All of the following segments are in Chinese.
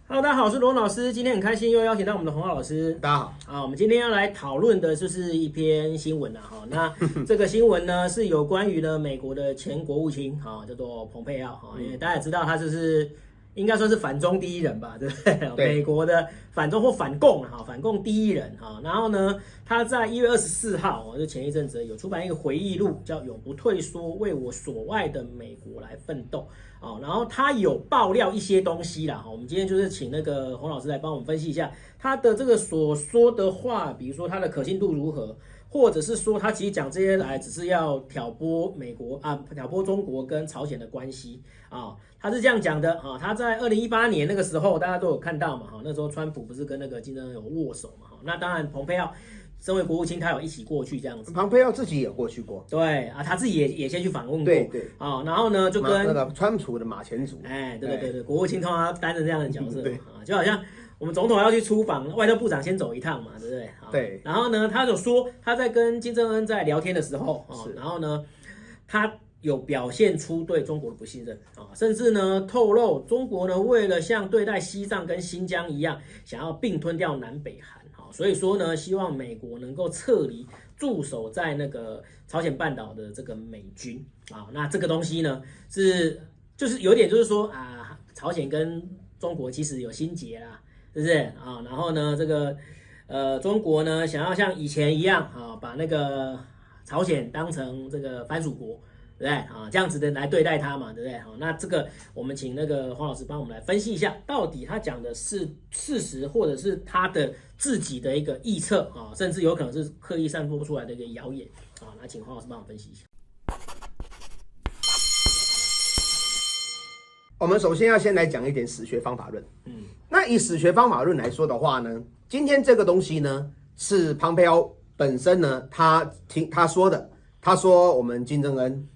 Hello，大家好，我是罗老师。今天很开心又邀请到我们的洪浩老师。大家好我们今天要来讨论的就是一篇新闻那这个新闻呢是有关于呢美国的前国务卿叫做蓬佩奥因为大家也知道他就是应该算是反中第一人吧，对不对？美国的反中或反共反共第一人然后呢，他在1月24号就前一阵子有出版一个回忆录，叫《永不退缩，为我所爱的美国来奋斗》然后他有爆料一些东西啦我们今天就是请那个洪老师来帮我们分析一下他的这个所说的话，比如说他的可信度如何，或者是说他其实讲这些来只是要挑拨美国挑拨中国跟朝鲜的关系他是这样讲的他在2018年那个时候大家都有看到嘛那时候川普不是跟那个金正恩有握手嘛那当然蓬佩奥身为国务卿，他有一起过去这样子。蓬佩奥自己也过去过，对他自己也先去访问过，对然后呢就跟那个川普的马前卒，对，国务卿通常担任这样的角色对就好像我们总统要去出访，外交部长先走一趟嘛，对不对？对。然后呢，他有说他在跟金正恩在聊天的时候然后呢，他有表现出对中国的不信任甚至呢透露中国呢为了像对待西藏跟新疆一样，想要并吞掉南北韩所以说呢，希望美国能够撤离驻守在那个朝鲜半岛的这个美军那这个东西呢就是有点就是说朝鲜跟中国其实有心结啦，是不是然后呢，这个中国呢想要像以前一样把那个朝鲜当成这个藩属国。对不对这样子的来对待他嘛，对不对那这个我们请那个黄老师帮我们来分析一下，到底他讲的是事实，或者是他的自己的一个臆测甚至有可能是刻意散播出来的一个谣言那请黄老师帮我分析一下。我们首先要先来讲一点史学方法论。那以史学方法论来说的话呢，今天这个东西呢是蓬佩奥本身呢他说的，他说我们金正恩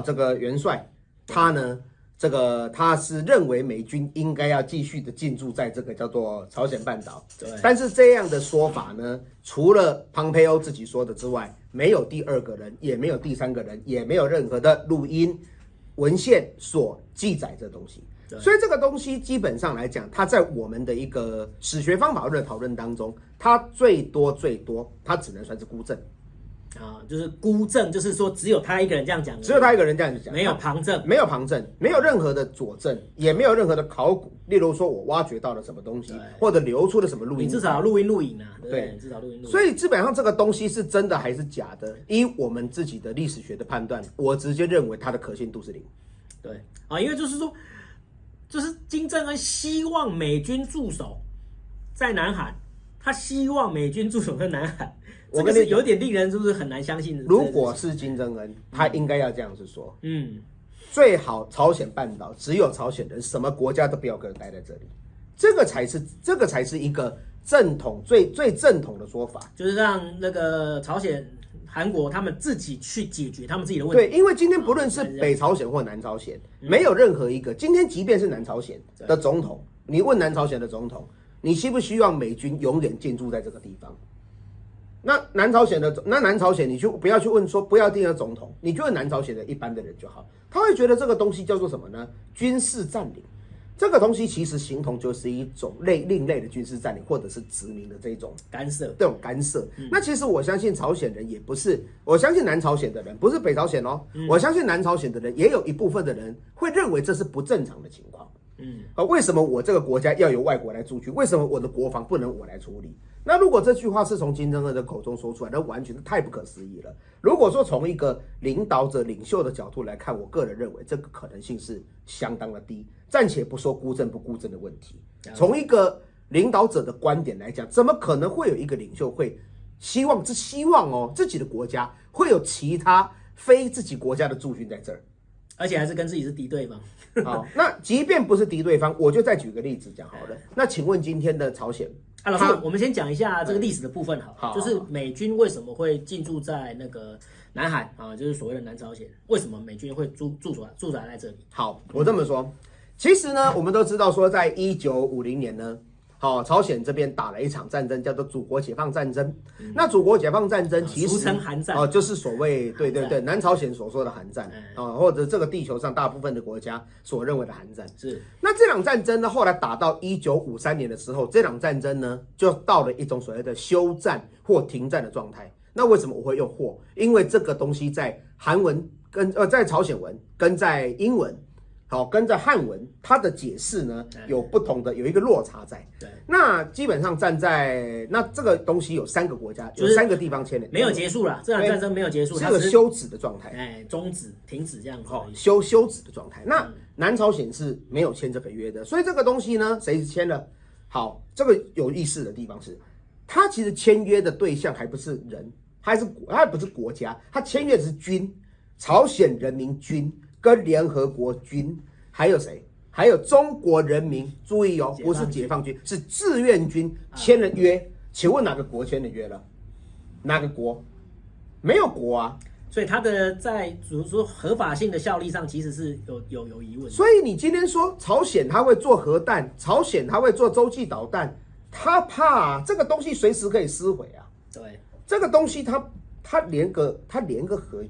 这个元帅，他呢，他是认为美军应该要继续的进驻在这个叫做朝鲜半岛。但是这样的说法呢，除了蓬佩奥自己说的之外，没有第二个人，也没有第三个人，也没有任何的录音文献所记载这东西。所以这个东西基本上来讲，它在我们的一个史学方法论的讨论当中，它最多，它只能算是孤证。就是孤证，就是说只有他一个人这样讲，只有他一个人这样子讲，没有旁证，没有旁证，没有任何的佐证，也没有任何的考古。例如说我挖掘到了什么东西，或者流出了什么录音，你至少录音录影对，至少录音录影。所以基本上这个东西是真的还是假的，依我们自己的历史学的判断，我直接认为它的可信度是0。对因为就是说，就是金正恩希望美军驻守在南韩，他希望美军驻守在南韩。这个是有点令人是不是很难相信的？如果是金正恩，他应该要这样子说，最好朝鲜半岛只有朝鲜人，什么国家都不要跟待在这里，这个才是一个正统最正统的说法，就是让那个朝鲜、韩国他们自己去解决他们自己的问题。对，因为今天不论是北朝鲜或南朝鲜，没有任何一个今天即便是南朝鲜的总统，你问南朝鲜的总统，你希不希望美军永远进驻在这个地方？那南朝鲜，你就不要去问说不要定了总统，你就问南朝鲜的一般的人就好，他会觉得这个东西叫做什么呢？军事占领。这个东西其实形同就是一种另类的军事占领，或者是殖民的这种干涉，这种干涉。那其实我相信朝鲜人也不是，我相信南朝鲜的人不是北朝鲜哦，我相信南朝鲜的人也有一部分的人会认为这是不正常的情况。为什么我这个国家要由外国来驻军？为什么我的国防不能我来处理？那如果这句话是从金正恩的口中说出来，那完全是太不可思议了。如果说从一个领导者、领袖的角度来看，我个人认为这个可能性是相当的低。暂且不说孤证不孤证的问题，从一个领导者的观点来讲，怎么可能会有一个领袖会希望自己的国家会有其他非自己国家的驻军在这儿？而且还是跟自己是敌对方。好，那即便不是敌对方，我就再举个例子讲好了。那请问今天的朝鲜，老师，我们先讲一下这个历史的部分好，就是美军为什么会进驻在那个南韩就是所谓的南朝鲜，为什么美军会驻驻在这里？好，我这么说，其实呢，我们都知道说，在1950年呢，好，朝鲜这边打了一场战争，叫做祖国解放战争。那祖国解放战争其实俗称韩战就是所谓对南朝鲜所说的韩战或者这个地球上大部分的国家所认为的韩战。是。那这场战争呢，后来打到1953年的时候，这场战争呢就到了一种所谓的休战或停战的状态。那为什么我会用或？因为这个东西在韩文跟在朝鲜文跟在英文。好，跟着汉文，它的解释呢有不同的，有一个落差在。对，那基本上站在那这个东西有3个国家，有3个地方签的，没有结束啦，这场战争没有结束，是个休止的状态，终止、停止这样子。休止的状态。那南朝鲜是没有签这个约的，所以这个东西呢，谁签了？好，这个有意思的地方是，它其实签约的对象还不是人，它不是国家，它签约的是军，朝鲜人民军。跟联合国军，还有谁？还有中国人民，注意哦，不是解放军，是志愿军签了约。请问哪个国签的约了？哪个国？没有国啊。所以它的在比如说合法性的效力上，其实是有疑问的。所以你今天说朝鲜他会做核弹，朝鲜他会做洲际导弹，他怕这个东西随时可以撕毁啊。对，这个东西他连个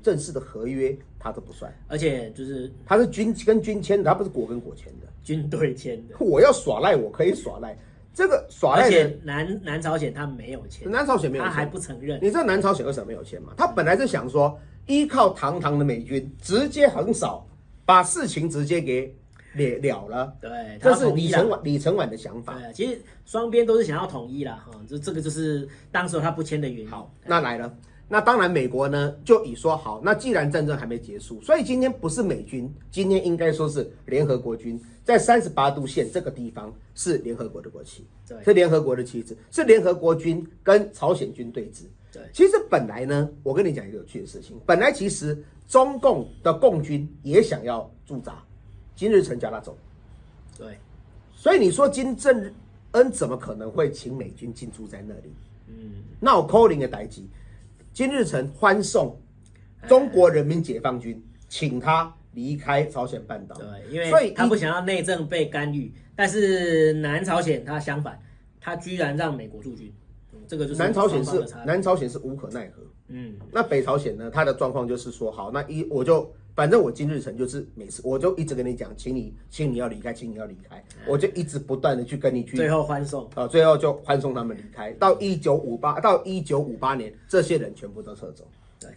正式的合约他都不算，而且就是他是军跟军签的，他不是国跟国签的，军队签的。我要耍赖，我可以耍赖，这个耍赖的。而且南朝鲜他没有签，南朝鲜没有签，他还不承认。你知道南朝鲜为什么没有签吗？他本来是想说依靠堂堂的美军直接横扫，把事情直接给了了。对，这是李承晚的想法。对，其实双边都是想要统一啦，这个就是当时他不签的原因。好，那来了。那当然，美国呢就以说好，那既然战争还没结束，所以今天不是美军，今天应该说是联合国军，在38度线这个地方是联合国的国旗，是联合国的旗帜，是联合国军跟朝鲜军对峙。对，其实本来呢，我跟你讲一个有趣的事情，本来其实中共的共军也想要驻扎，金日成叫他走。对，所以你说金正恩怎么可能会请美军进驻在那里？那我扣零的代击。金日成欢送中国人民解放军，请他离开朝鲜半岛。对，因为他不想要内政被干预，但是南朝鲜他相反，他居然让美国驻军，这个就是南朝鲜是无可奈何。那北朝鲜呢？他的状况就是说，好，那反正我金日成就是每次我就一直跟你讲，请你要离开，请你要离开，我就一直不断的去跟你去，最后欢送，最后就欢送他们离开。到1958年，这些人全部都撤走。对，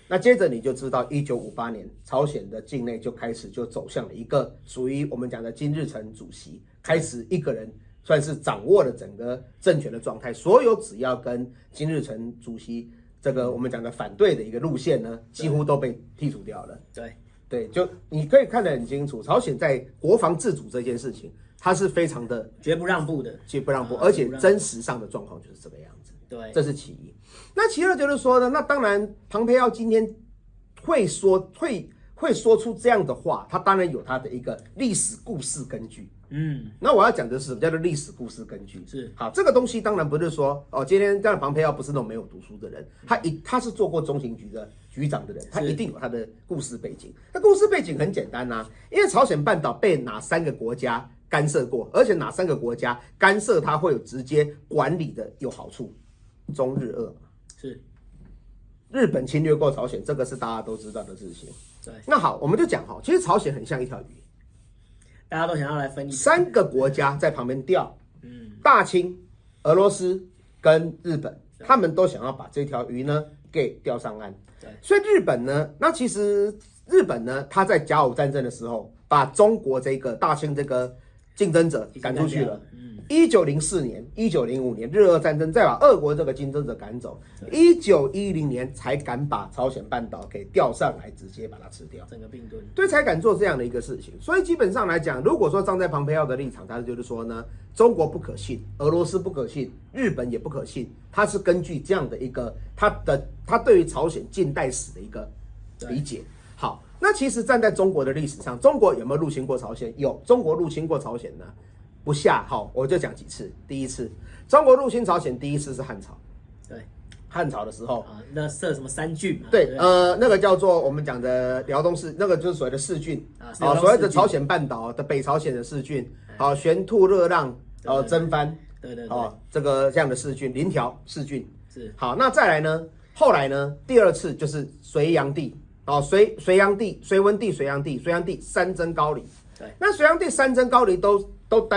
那接着你就知道，1958年朝鲜的境内就开始就走向了一个属于我们讲的金日成主席开始一个人算是掌握了整个政权的状态，所有只要跟金日成主席。这个我们讲的反对的一个路线呢，几乎都被剔除掉了。对，就你可以看得很清楚，朝鲜在国防自主这件事情，它是非常的绝不让步的，而且真实上的状况就是这个样子。对，这是其一。那其二就是说呢，那当然，庞培奥今天会说出这样的话，他当然有他的一个历史故事根据。那我要讲的是什么叫做历史故事根据？是好，这个东西当然不是说今天这样庞培奥不是那种没有读书的人，他是做过中情局的局长的人，他一定有他的故事背景。那故事背景很简单啊，因为朝鲜半岛被哪3个国家干涉过，而且哪3个国家干涉它会有直接管理的有好处，中日俄是日本侵略过朝鲜，这个是大家都知道的事情。对，那好，我们就讲其实朝鲜很像一条鱼。大家都想要来分3个国家在旁边钓，大清、俄罗斯跟日本，他们都想要把这条鱼呢给钓上岸。所以日本呢，那其实日本呢，他在甲午战争的时候，把中国这个大清这个竞争者赶出去了。1904年、1905年日俄战争，再把俄国这个竞争者赶走。1910年才敢把朝鲜半岛给调上来，直接把它吃掉，整个并吞。对，才敢做这样的一个事情。所以基本上来讲，如果说站在庞培奥的立场，他就是说呢，中国不可信，俄罗斯不可信，日本也不可信，他是根据这样的一个他对于朝鲜近代史的一个理解。好，那其实站在中国的历史上，中国有没有入侵过朝鲜？有，中国入侵过朝鲜呢。不下，好，我就讲几次。第一次，中国入侵朝鲜，第一次是汉朝。对，汉朝的时候那设什么3郡嘛？对，那个叫做我们讲的辽东四，那个就是所谓的4郡所谓的朝鲜半岛的北朝鲜的4郡，玄兔、热浪、征番，对，这样的世郡，临条世郡是。好，那再来呢？后来呢？第二次就是隋炀帝，隋炀帝、隋文帝、隋炀帝三征高丽。对，那隋炀帝三征高丽都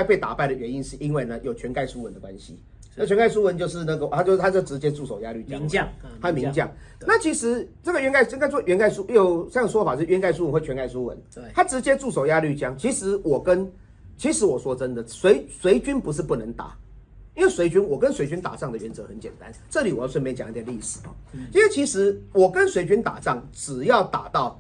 被打败的原因，是因为呢有权盖书文的关系。那权盖书文就是那个，他就直接驻守鸭绿江，名将，他名将。那其实这个应该做元盖书，有这样说法是元盖书文或权盖书文，对，他直接驻守鸭绿江。其实我说真的，隋军不是不能打。因为我跟隋军打仗的原则很简单，这里我要顺便讲一点历史因为其实我跟隋军打仗，只要打到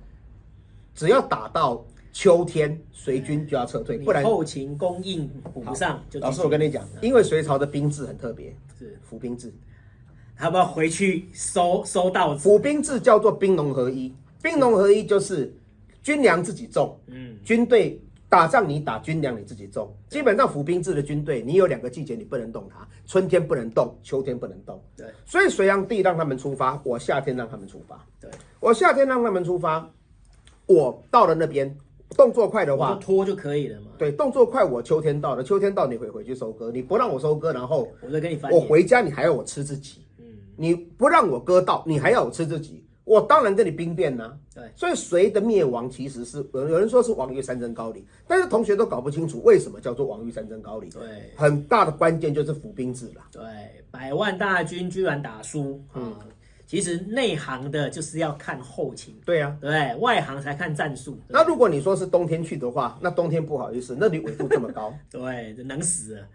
秋天，隋军就要撤退，不然后勤供应补不上就。老师，我跟你讲，因为隋朝的兵制很特别，是府兵制，他们要回去收稻子。府兵制叫做兵农合一，兵农合一就是军粮自己种，军队。打仗你打，军粮你自己种。基本上府兵制的军队，你有2个季节你不能动它，春天不能动，秋天不能动。对，所以隋炀帝让他们出发，我夏天让他们出发。对，我夏天让他们出发，我到了那边，动作快的话，拖就可以了嘛。对，动作快，我秋天到了，秋天到你回去收割，你不让我收割，然后我再跟你翻。我回家你还要我吃自己，你不让我割稻，你还要我吃自己。我当然跟你兵变呐，对，所以隋的灭亡其实是有人说是亡于三征高丽，但是同学都搞不清楚为什么叫做亡于三征高丽。对，很大的关键就是府兵制了。对，100万大军居然打输，其实内行的就是要看后勤，对啊，对，外行才看战术。那如果你说是冬天去的话，那冬天不好意思，那里纬度这么高，对，能死了，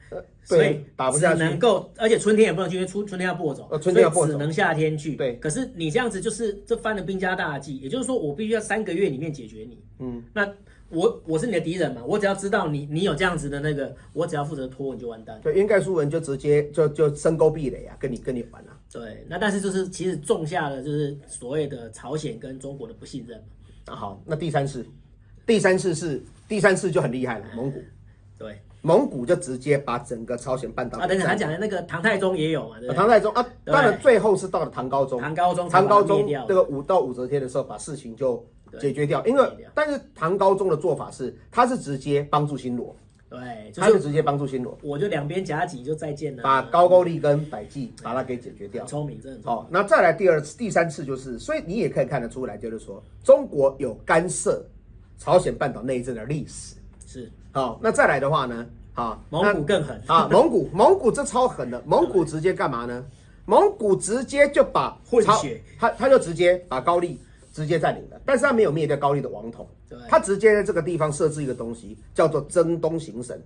所以打不下去。只能够，而且春天也不能去，因为春天要播种，春天要播种，只能夏天去。对，可是你这样子就是这犯了兵家大忌，也就是说我必须要3个月里面解决你。那我是你的敌人嘛，我只要知道你有这样子的那个，我只要负责拖你就完蛋。对，元盖书文就直接就深沟壁垒啊，跟你玩啊。对，那但是就是其实种下了就是所谓的朝鲜跟中国的不信任嘛。好，那第三次就很厉害了，蒙古。对，蒙古就直接把整个朝鲜半岛等等，他讲的那个唐太宗也有嘛？对不对？唐太宗当然最后是到了唐高宗这个到武则天的时候，把事情就解决掉。因为但是唐高宗的做法是，他是直接帮助新罗。对，他就直接帮助新罗，我就2边夹击就再见了，把高句丽跟百济把它给解决掉。聪明，真的很聪明。那再来第三次就是，所以你也可以看得出来，就是说中国有干涉朝鲜半岛内政的历史。是，那再来的话呢，蒙古更狠蒙古这超狠的，蒙古直接干嘛呢？蒙古直接就把混血，他就直接把高丽直接占领了，但是他没有灭掉高丽的王统。他直接在这个地方设置一个东西，叫做征东行省。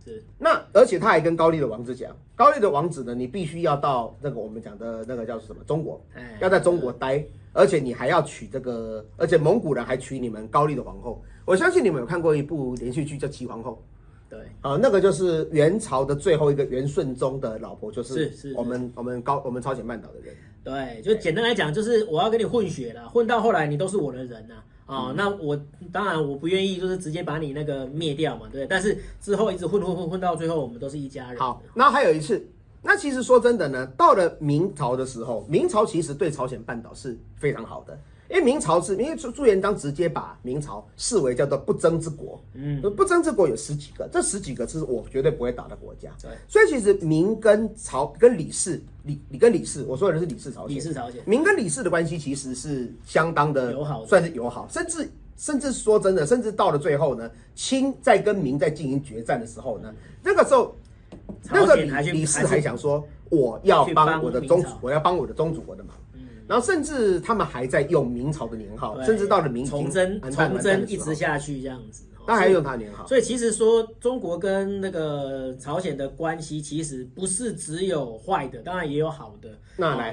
是，那而且他还跟高丽的王子讲，高丽的王子呢，你必须要到那个我们讲的那个叫什么中国，要在中国待，而且你还要娶这个，而且蒙古人还娶你们高丽的皇后。我相信你们有看过一部连续剧叫《齐皇后》。对，那个就是元朝的最后一个元顺宗的老婆，就是我们朝鲜半岛的人。对，就简单来讲，就是我要跟你混血了，混到后来你都是我的人呐。那我当然我不愿意，就是直接把你那个灭掉嘛，对。但是之后一直混到最后，我们都是一家人。好，那还有一次，那其实说真的呢，到了明朝的时候，明朝其实对朝鲜半岛是非常好的。因为朱元璋直接把明朝视为叫做不争之国，不争之国有10几个，这10几个是我绝对不会打的国家。对，所以其实明跟李氏，你跟李氏，我说的是李氏朝鲜，明跟李氏的关系其实是相当的友好，算是友好，甚至说真的，甚至到了最后呢，清在跟明在进行决战的时候呢，那个时候那个李氏还想说，我要帮我的宗主国的忙。然后甚至他们还在用明朝的年号，甚至到了明清崇祯一直下去这样子，他还用他年号。所以其实说中国跟那个朝鲜的关系，其实不是只有坏的，当然也有好的。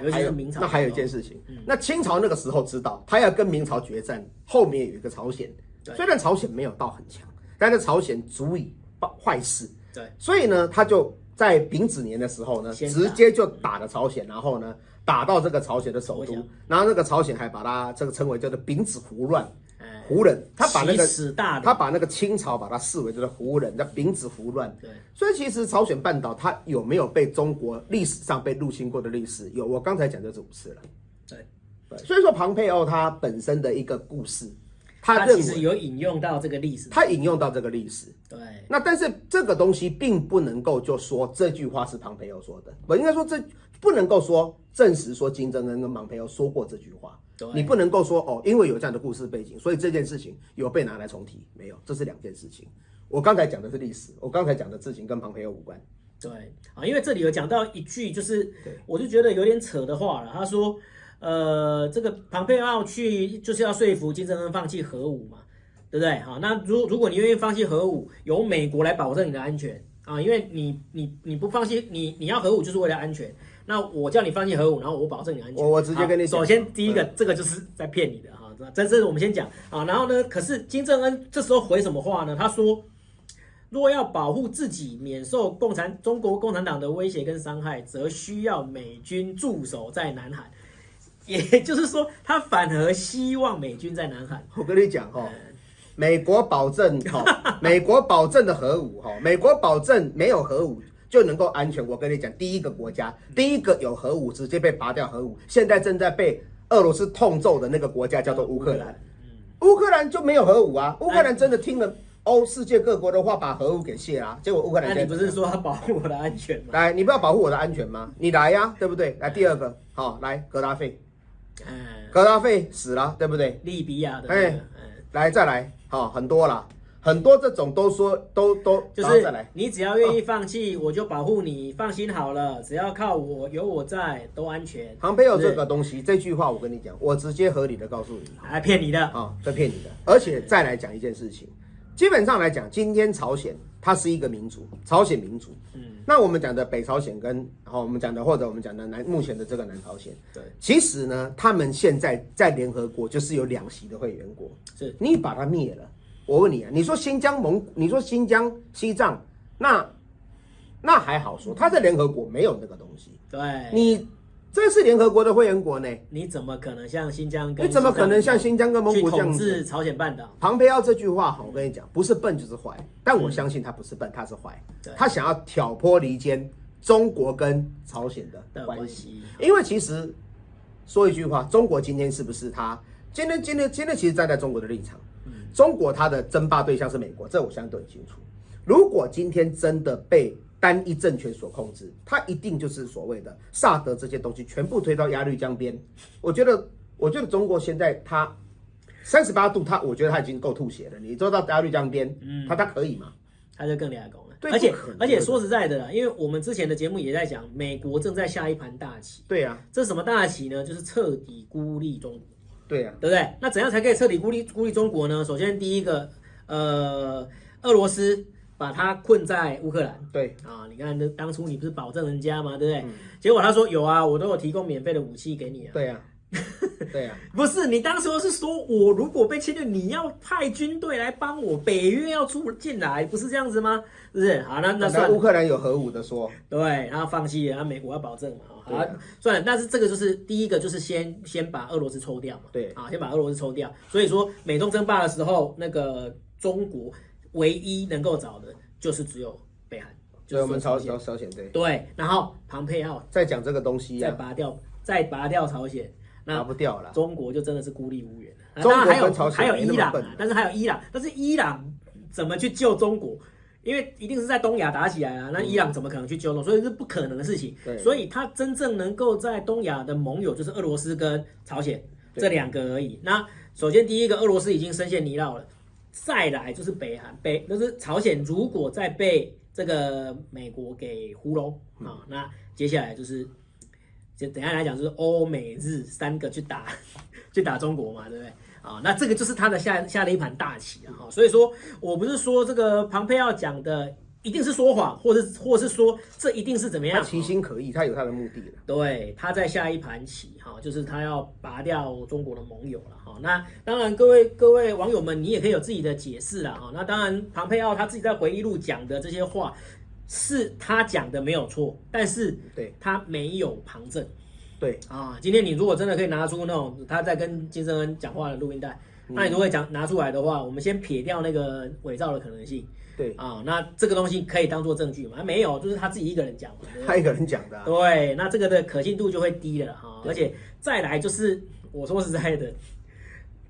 尤其是明朝。那还有一件事情，那清朝那个时候知道他要跟明朝决战，后面有一个朝鲜，虽然朝鲜没有到很强，但是朝鲜足以坏事。对，所以呢，他就在丙子年的时候呢，直接就打了朝鲜，然后呢。打到这个朝鲜的首都，然后那个朝鲜还把它这个称为叫做丙子胡乱，胡人，他把那个清朝把它视为就是胡人，叫丙子胡乱。对，所以其实朝鲜半岛它有没有被中国历史上被入侵过的历史？有，我刚才讲就是5次了。对，所以说庞培欧他本身的一个故事，他其实有引用到这个历史，他引用到这个历史。对，那但是这个东西并不能够就说这句话是庞培欧说的，我应该说这不能够说证实说金正恩跟庞培欧说过这句话。你不能够说哦，因为有这样的故事背景，所以这件事情有被拿来重提，没有，这是两件事情。我刚才讲的是历史，我刚才讲的事情跟庞培欧无关。对啊，因为这里有讲到一句，就是我就觉得有点扯的话了。他说，这个庞培欧去就是要说服金正恩放弃核武嘛，对不对？好，那如果你愿意放弃核武，由美国来保证你的安全啊，因为你不放弃，你要核武就是为了安全。那我叫你放弃核武，然后我保证你安全。我直接跟你讲，首先第一个，这个就是在骗你的哈，这是我们先讲啊。然后呢，可是金正恩这时候回什么话呢？他说，若要保护自己免受中国共产党的威胁跟伤害，则需要美军驻守在南海。也就是说，他反而希望美军在南海。我跟你讲哈，美国保证美国保证的核武美国保证没有核武就能够安全。我跟你讲，第一个国家，第一个有核武直接被拔掉核武，现在正在被俄罗斯痛揍的那个国家叫做乌克兰。乌克兰就没有核武啊，乌克兰真的听了世界各国的话，把核武给卸啦。结果乌克兰，那你不是说要保护我的安全吗？来，你不要保护我的安全吗？你来呀，对不对？来，第二个，来格达费，格达费死了，对不对？利比亚的，来再来，很多啦。很多这种都说都就是你只要愿意放弃，我就保护你，放心好了，只要靠我，有我在，都安全。庞培欧这个东西，这句话我跟你讲，我直接合理的告诉你，来骗你的这骗你的。而且再来讲一件事情，基本上来讲，今天朝鲜它是一个民族，朝鲜民族。那我们讲的北朝鲜跟我们讲的或者我们讲的目前的这个南朝鲜，对，其实呢，他们现在在联合国就是有2席的会员国，是你把它灭了。我问你啊，你说新疆你说新疆、西藏，那还好说，他在联合国没有那个东西。对，你这是联合国的会员国呢，你怎么可能像新疆跟你怎么可能像新疆跟蒙古这样去统治朝鲜半岛？庞培欧这句话，我跟你讲，不是笨就是坏，但我相信他不是笨，他是坏，他想要挑拨离间中国跟朝鲜的关系。因为其实说一句话，中国今天是不是他今天其实站在中国的立场。中国它的争霸对象是美国，这我相对很清楚。如果今天真的被单一政权所控制，它一定就是所谓的萨德这些东西全部推到鸭绿江边。我觉得中国现在它38度，我觉得它已经够吐血了。你做到鸭绿江边，它可以吗？它就更俩公了。对，而且说实在的啦，因为我们之前的节目也在讲，美国正在下一盘大棋。对啊，这是什么大棋呢？就是彻底孤立中国。对啊，对不对？那怎样才可以彻底孤立中国呢？首先，第一个，俄罗斯把它困在乌克兰。对啊，你看，当初你不是保证人家吗？对不对？结果他说有啊，我都有提供免费的武器给你啊。对啊，对啊，不是你当时是说我如果被侵略，你要派军队来帮我，北约要进来，不是这样子吗？是不是？好，那算了。乌克兰有核武的说，对，然后放弃了，然后美国要保证嘛，好，算了。但是这个就是第一个，就是先把俄罗斯抽掉嘛，对，先把俄罗斯抽掉。所以说美中争霸的时候，那个中国唯一能够找的就是只有北韩，就是我们朝鲜对，然后庞培奥再讲这个东西，再拔掉朝鲜。拿不掉了，中国就真的是孤立无援。中国跟朝鲜还有伊朗，但是伊朗怎么去救中国？因为一定是在东亚打起来啊，那伊朗怎么可能去救呢？所以是不可能的事情。所以他真正能够在东亚的盟友就是俄罗斯跟朝鲜这2个而已。那首先第一个，俄罗斯已经深陷泥淖了，再来就是北韩，就是朝鲜，如果再被这个美国给糊弄那接下来就是。就等一下来讲，就是欧美日3个去打中国嘛，对不对？那这个就是他的下了一盘大棋啊！所以说我不是说这个庞培奥讲的一定是说谎，或是说这一定是怎么样？他其心可疑，他有他的目的了。对，他在下一盘棋就是他要拔掉中国的盟友了那当然，各位网友们，你也可以有自己的解释啦那当然，庞培奥他自己在回忆录讲的这些话。是他讲的没有错，但是他没有旁证。对今天你如果真的可以拿出那种他在跟金正恩讲话的录音带，那你如果拿出来的话，我们先撇掉那个伪造的可能性。对那这个东西可以当做证据吗？没有，就是他自己一个人讲嘛。他一个人讲的。对，那这个的可信度就会低了而且再来就是我说实在的，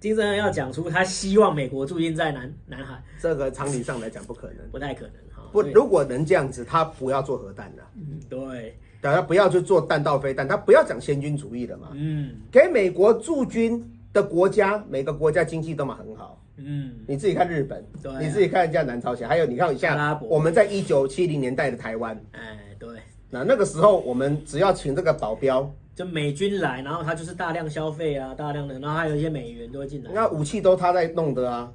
金正恩要讲出他希望美国驻军在南海，这个常理上来讲不可能，不太可能哈。不，如果能这样子，他不要做核弹了。对，他不要去做弹道飞弹，他不要讲先军主义了嘛。给美国驻军的国家，每个国家经济都嘛很好。你自己看日本，你自己看人家南朝鲜，还有你看一下我们在1970年代的台湾，对，那个时候我们只要请这个保镖，就美军来，然后他就是大量消费啊，大量的，然后还有一些美元都会进来，那武器都他在弄的啊，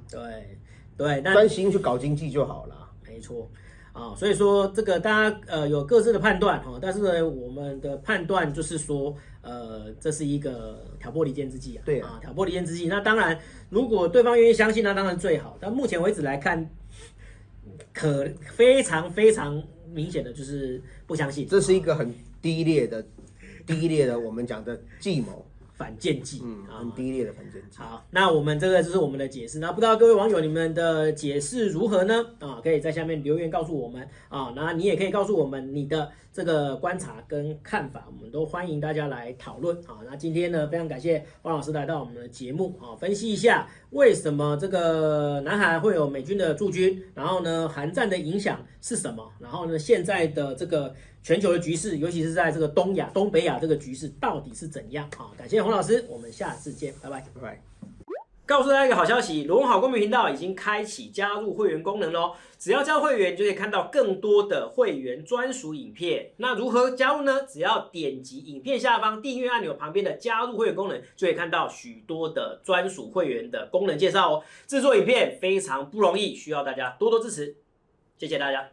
对，专心去搞经济就好了，没错。所以说这个大家有各自的判断哈，但是呢，我们的判断就是说，这是一个挑拨离间之计啊，对挑拨离间之计。那当然，如果对方愿意相信，那当然最好。但目前为止来看，非常非常明显的就是不相信，这是一个很低劣的我们讲的计谋。反间计，很低劣的反间计。好，那我们这个就是我们的解释。那不知道各位网友你们的解释如何呢？可以在下面留言告诉我们啊。那你也可以告诉我们你的这个观察跟看法，我们都欢迎大家来讨论啊。那今天呢，非常感谢汪老师来到我们的节目啊，分析一下为什么这个南海会有美军的驻军，然后呢，韩战的影响是什么？然后呢，现在的这个全球的局势，尤其是在这个东北亚这个局势到底是怎样啊？感谢洪老师，我们下次见，拜拜，拜拜。告诉大家一个好消息，罗文好公民频道已经开启加入会员功能咯，只要加入会员，就可以看到更多的会员专属影片。那如何加入呢？只要点击影片下方订阅按钮旁边的加入会员功能，就可以看到许多的专属会员的功能介绍哦。制作影片非常不容易，需要大家多多支持，谢谢大家。